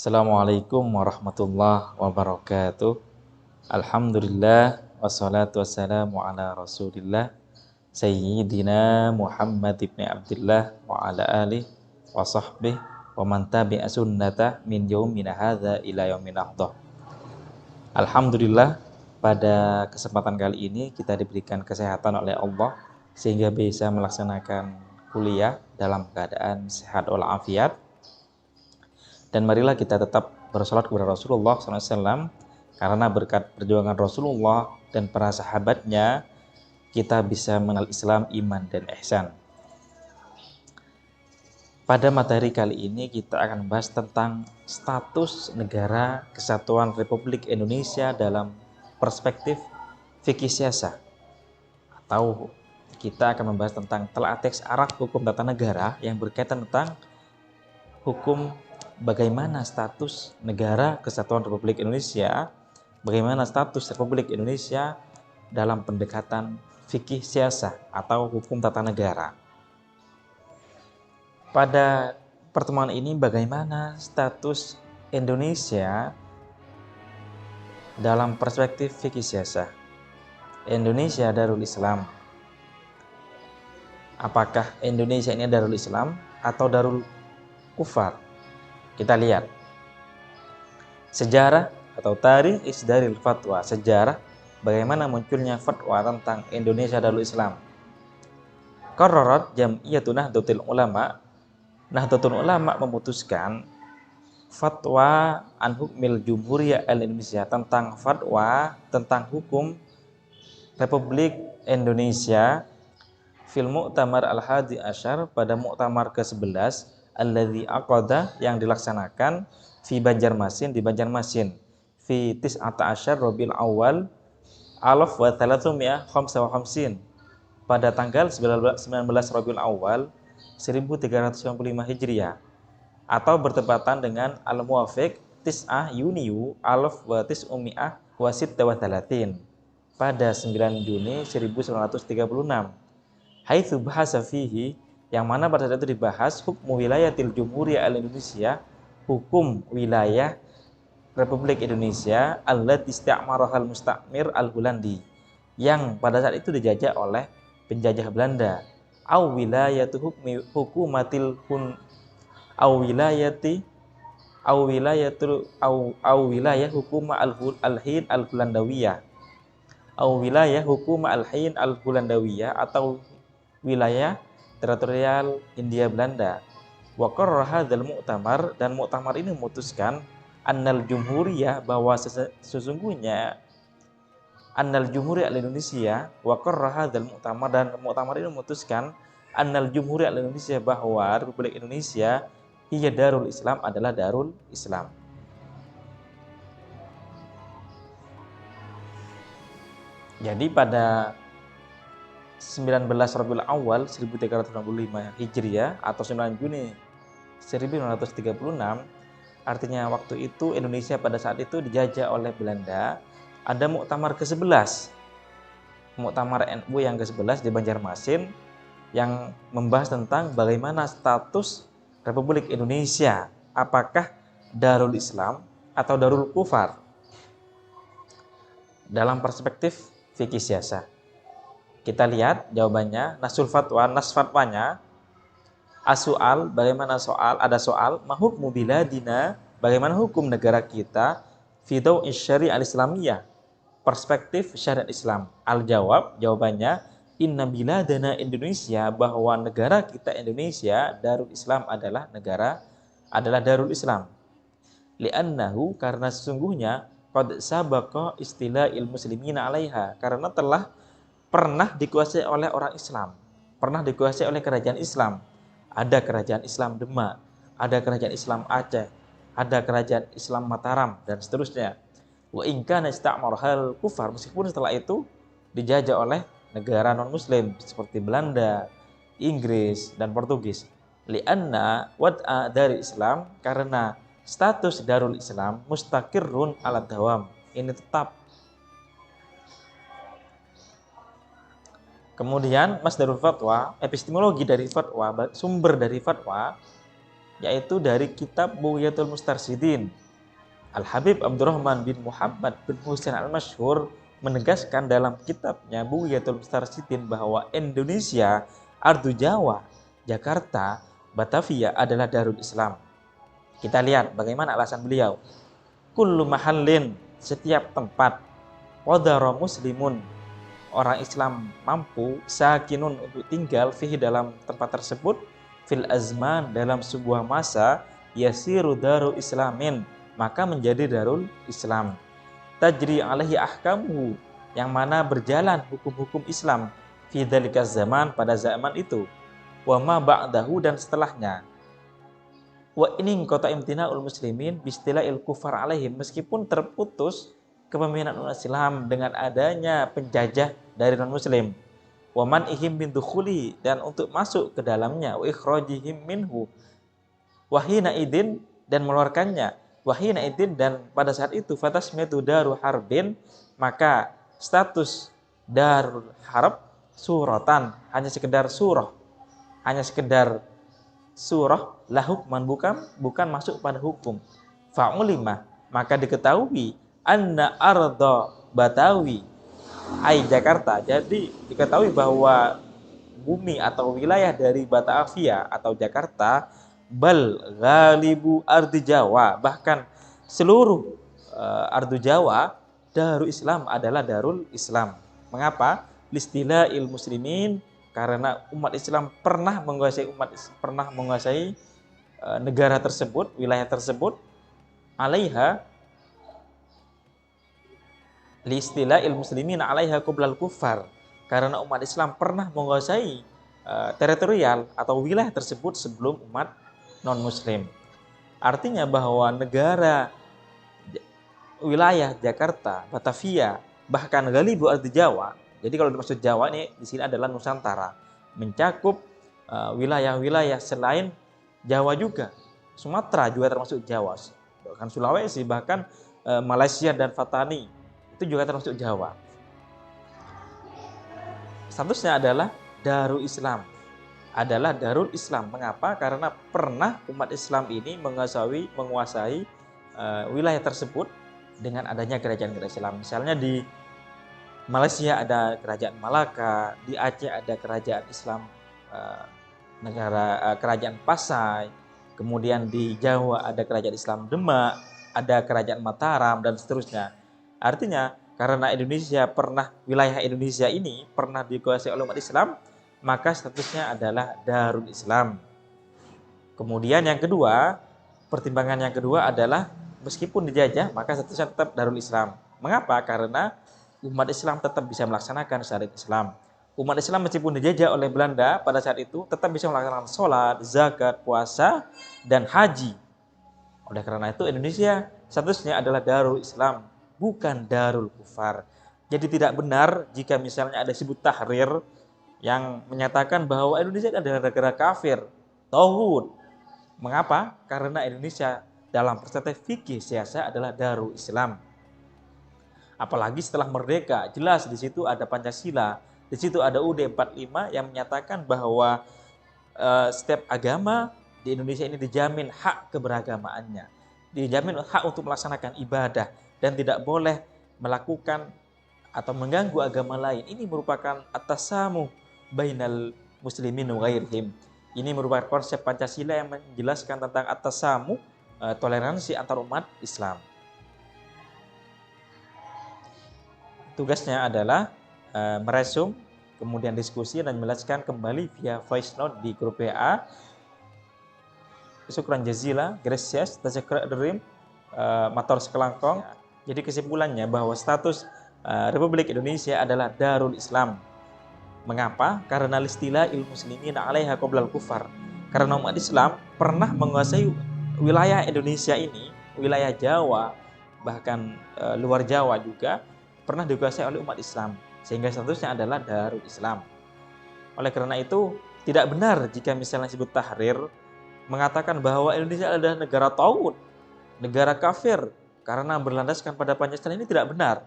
Assalamualaikum warahmatullahi wabarakatuh. Alhamdulillah wassalatu wassalamu ala Rasulillah Sayyidina Muhammad ibn Abdullah wa ala alihi wa sahbihi wa man tabi'a sunnatah min yaumina hadza ila yaumin afdhah. Alhamdulillah, pada kesempatan kali ini kita diberikan kesehatan oleh Allah sehingga bisa melaksanakan kuliah dalam keadaan sehat walafiat. Dan marilah kita tetap bersolat kepada Rasulullah SAW, karena berkat perjuangan Rasulullah dan para sahabatnya, kita bisa mengenal Islam, iman, dan ihsan. Pada materi kali ini kita akan membahas tentang status negara kesatuan Republik Indonesia dalam perspektif fikih siyasah. Atau kita akan membahas tentang telaah teks araf hukum tata negara yang berkaitan tentang hukum bagaimana status negara kesatuan Republik Indonesia, bagaimana status Republik Indonesia dalam pendekatan fikih siyasah atau hukum tata negara. Pada pertemuan ini bagaimana status Indonesia dalam perspektif fikih siyasah. Indonesia Darul Islam. Apakah Indonesia ini Darul Islam atau Darul Kufar? Kita lihat sejarah atau tarikh isdaril fatwa, sejarah bagaimana munculnya fatwa tentang Indonesia Darul Islam. Qararat Jam'iyatu Nahdlatul Ulama, Nahdlatul Ulama memutuskan fatwa an hukmil Jumhuriyah Indonesia, tentang fatwa tentang hukum Republik Indonesia fil Mu'tamar al-Hadi Asyar, pada Mu'tamar ke-11 alladzi aqada, yang dilaksanakan fi Banjarmasin, di Banjarmasin, fi tis'ata asyar Rabiul Awal alaf wa 355, pada tanggal 19 Rabiul Awal 1395 Hijriah, atau bertepatan dengan al-muwafiq tis'ah Yuniyu alaf wa tis'umi'ah wa sitta wa 30, pada 9 Juni 1936. Haitsu bahasa fihi, yang mana pada saat itu dibahas hukum wilayatil Jumhuriyah al-Indonesia, hukum wilayah Republik Indonesia allati istamaraha al-mustamir al-Hulandi, yang pada saat itu dijajah oleh penjajah Belanda, au wilayatu hukmi hukumatil hun au wilayati au wilayatul au wilayah hukuma al-hin al-Hulandawiyah, au wilayah hukuma al-hin al-Hulandawiyah, atau wilayah teritorial Hindia Belanda. Wa qarrara hadzal mu'tamar, dan muktamar ini memutuskan annal jumhuriyah, bahwa sesungguhnya annal jumhuriyah Indonesia, wa qarrara hadzal mu'tamar, dan muktamar ini memutuskan annal jumhuriyah Indonesia, bahwa Republik Indonesia hiya darul Islam, adalah darul Islam. Jadi pada 19 Rabiul Awal 1365 Hijriah atau 9 Juni 1936, artinya waktu itu Indonesia pada saat itu dijajah oleh Belanda. Ada Muktamar ke-11, Muktamar NU yang ke-11 di Banjarmasin, yang membahas tentang bagaimana status Republik Indonesia, apakah Darul Islam atau Darul Kufar dalam perspektif fikih siyasah. Kita lihat jawabannya, nasul fatwa, nas fatwanya, as-soal, bagaimana soal, ada soal, mahukmu biladina, bagaimana hukum negara kita, fi dawi syariah al-islamiyah, perspektif syariat Islam. Al-jawab, jawabannya, inna biladana Indonesia, bahwa negara kita Indonesia, darul Islam, adalah darul Islam. Li'annahu, karena sesungguhnya, qad sabaqa istilahil muslimina alaiha, karena telah pernah dikuasai oleh orang Islam, pernah dikuasai oleh kerajaan Islam. Ada kerajaan Islam Demak, ada kerajaan Islam Aceh, ada kerajaan Islam Mataram, dan seterusnya. Wa in kana istamaraha kufar, meskipun setelah itu dijajah oleh negara non-muslim seperti Belanda, Inggris, dan Portugis. Lianna wad'a dari Islam, karena status darul Islam mustaqirrun ala dawam, ini tetap. Kemudian masdarul fatwa, epistemologi dari fatwa, sumber dari fatwa, yaitu dari kitab Bughyatul Mustarsyidin. Al-Habib Abdurrahman bin Muhammad bin Husain Al-Masyhur menegaskan dalam kitabnya Bughyatul Mustarsyidin bahwa Indonesia, Ardu Jawa, Jakarta, Batavia adalah Darul Islam. Kita lihat bagaimana alasan beliau. Kullu mahallin, setiap tempat, qadara muslimun, orang Islam mampu, sakinun, untuk tinggal, fihi, dalam tempat tersebut, fil azman, dalam sebuah masa, yasiru daru islamin, maka menjadi darul Islam. Tajri alaihi ahkamuhu, yang mana berjalan hukum-hukum Islam, fi dzalika zaman, pada zaman itu, wa ma ba'dahu, dan setelahnya. Wa ini kota imtina'ul muslimin bistila'il kufar alaihim, meskipun terputus kepemimpinan umat Islam dengan adanya penjajah dari non-muslim. Wa man ihim bin dukhuli, dan untuk masuk ke dalamnya, wa ikhrajihim minhu, wahina idin, dan mengeluarkannya, wahina idin, dan pada saat itu, fatasmiatu daru harbin, maka status darul harb suratan, hanya sekedar surah, hanya sekedar surah, la hukman, bukan masuk pada hukum. Fa'ulima, maka diketahui, anna arda Batawi ai Jakarta, jadi diketahui bahwa bumi atau wilayah dari Batavia atau Jakarta, bal ghalibu ardi Jawa, bahkan seluruh ardu Jawa, Darul Islam, adalah Darul Islam. Mengapa? Listila'il muslimin, karena umat Islam pernah menguasai negara tersebut, wilayah tersebut, alaiha, listila'il muslimin alaiha qoblal kufar, karena umat Islam pernah menguasai teritorial atau wilayah tersebut sebelum umat non-muslim. Artinya bahwa negara, wilayah Jakarta, Batavia, bahkan Ghalibu ardi Jawa. Jadi kalau dimaksud Jawa ini di sini adalah Nusantara, mencakup wilayah-wilayah selain Jawa juga. Sumatera juga termasuk Jawa, bahkan Sulawesi, bahkan Malaysia dan Fatani itu juga termasuk Jawa. Statusnya adalah Darul Islam, adalah Darul Islam. Mengapa? Karena pernah umat Islam ini menguasai wilayah tersebut dengan adanya kerajaan-kerajaan Islam. Misalnya di Malaysia ada kerajaan Malaka, di Aceh ada kerajaan Islam, kerajaan Pasai, kemudian di Jawa ada kerajaan Islam Demak, ada kerajaan Mataram, dan seterusnya. Artinya karena wilayah Indonesia ini pernah dikuasai oleh umat Islam, maka statusnya adalah Darul Islam. Kemudian yang kedua, pertimbangan yang kedua adalah meskipun dijajah, maka statusnya tetap Darul Islam. Mengapa? Karena umat Islam tetap bisa melaksanakan syariat Islam. Umat Islam meskipun dijajah oleh Belanda pada saat itu tetap bisa melaksanakan sholat, zakat, puasa, dan haji. Oleh karena itu Indonesia statusnya adalah Darul Islam, bukan Darul Kufar. Jadi tidak benar jika misalnya ada Hizbut Tahrir yang menyatakan bahwa Indonesia adalah negara kafir, tauhid. Mengapa? Karena Indonesia dalam perspektif fikih siasa adalah Darul Islam. Apalagi setelah merdeka, jelas di situ ada Pancasila, di situ ada UUD 45 yang menyatakan bahwa setiap agama di Indonesia ini dijamin hak keberagamaannya, dijamin hak untuk melaksanakan ibadah, dan tidak boleh melakukan atau mengganggu agama lain. Ini merupakan at-tasamuh bainal muslimin wa ghairihim. Ini merupakan konsep Pancasila yang menjelaskan tentang at-tasamuh, toleransi antar umat Islam. Tugasnya adalah meresum, kemudian diskusi, dan menjelaskan kembali via voice note di grup WA. Syukran jazila, gracias, tasyakra derim, matur sekelangkong. Jadi kesimpulannya bahwa status Republik Indonesia adalah Darul Islam. Mengapa? Karena listila'il muslimin alaiha qoblal kufar. Karena umat Islam pernah menguasai wilayah Indonesia ini, wilayah Jawa, bahkan luar Jawa juga pernah dikuasai oleh umat Islam, sehingga statusnya adalah Darul Islam. Oleh karena itu tidak benar jika misalnya Hizbut Tahrir mengatakan bahwa Indonesia adalah negara tauhid, negara kafir karena berlandaskan pada Pancasila. Ini tidak benar.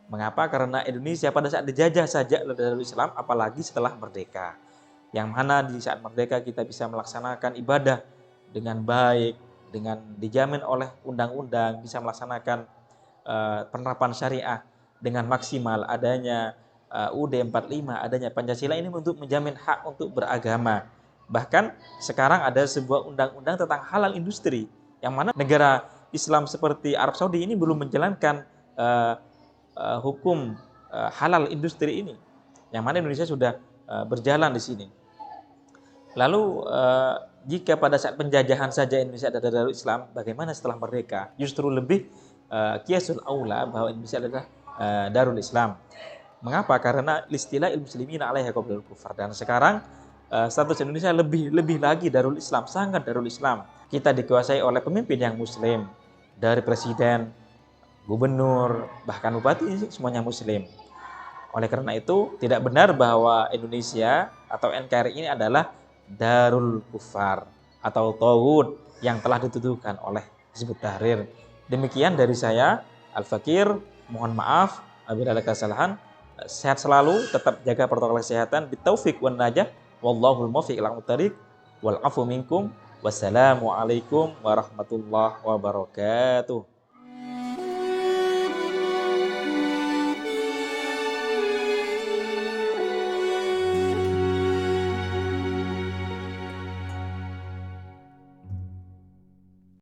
Mengapa? Karena Indonesia pada saat dijajah saja oleh Darul Islam, apalagi setelah merdeka. Yang mana di saat merdeka kita bisa melaksanakan ibadah dengan baik, dengan dijamin oleh undang-undang bisa melaksanakan penerapan syariah dengan maksimal, adanya UUD 45, adanya Pancasila ini untuk menjamin hak untuk beragama. Bahkan sekarang ada sebuah undang-undang tentang halal industri, yang mana negara Islam seperti Arab Saudi ini belum menjalankan hukum halal industri ini, yang mana Indonesia sudah berjalan di sini. Lalu jika pada saat penjajahan saja Indonesia ada Darul Islam, bagaimana setelah merdeka? Justru lebih qiyasul aula bahwa Indonesia adalah Darul Islam. Mengapa? Karena istilah muslimina alaiha qablul kufar. Dan sekarang status Indonesia lebih lagi Darul Islam, sangat Darul Islam. Kita dikuasai oleh pemimpin yang muslim, dari presiden, gubernur, bahkan bupati, semuanya muslim. Oleh karena itu, tidak benar bahwa Indonesia atau NKRI ini adalah Darul Kufar atau Tauhid yang telah dituduhkan oleh Hizbut Tahrir. Demikian dari saya, Al-Fakir. Mohon maaf apabila ada kesalahan. Sehat selalu, tetap jaga protokol kesehatan. Bitaufiq wan najah. Wallahul muwaffiq ila aqwamit thoriq. Wal afu minkum. Wassalamualaikum warahmatullahi wabarakatuh.